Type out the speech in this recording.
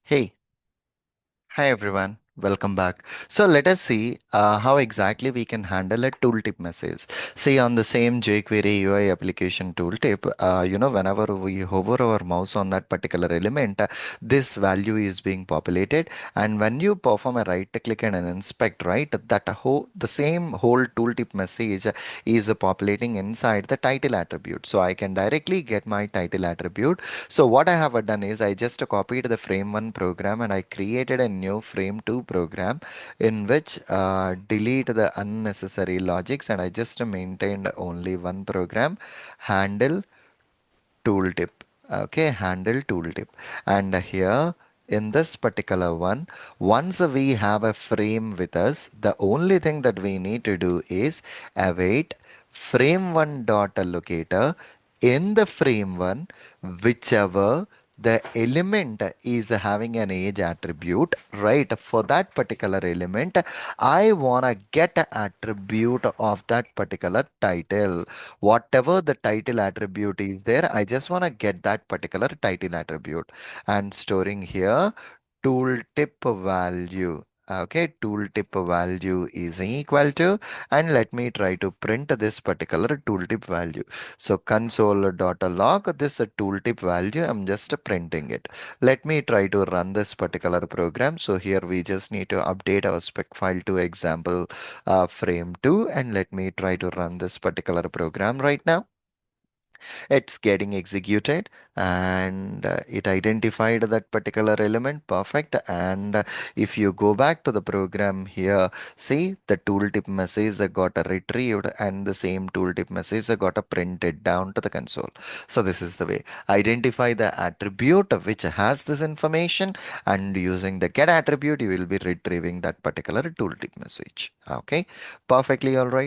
Hey, hi everyone. Welcome back. So let us see how exactly we can handle a tooltip message. See on the same jQuery UI application tooltip, whenever we hover our mouse on that particular element, this value is being populated. And when you perform a right click and an inspect, right, the same whole tooltip message is populating inside the title attribute. So I can directly get my title attribute. So what I have done is I just copied the frame 1 program and I created a new frame 2 program in which delete the unnecessary logics, and I just maintained only one program, handle tooltip. Okay, handle tooltip. And here in this particular one, once we have a frame with us, the only thing that we need to do is await frame1 dot allocator in the frame1, whichever the element is having an age attribute, right? For that particular element, I want to get a attribute of that particular title. Whatever the title attribute is there, I just want to get that particular title attribute and storing here tooltip value. Okay, tooltip value is equal to, and let me try to print this particular tooltip value. So console.log this tooltip value, I'm just printing it. Let me try to run this particular program. So here we just need to update our spec file to example frame 2, and let me try to run this particular program right now. It's getting executed, and it identified that particular element. Perfect. And if you go back to the program here, see the tooltip message got retrieved, and the same tooltip message got printed down to the console. So this is the way. Identify the attribute which has this information, and using the get attribute, you will be retrieving that particular tooltip message. Okay, perfectly all right.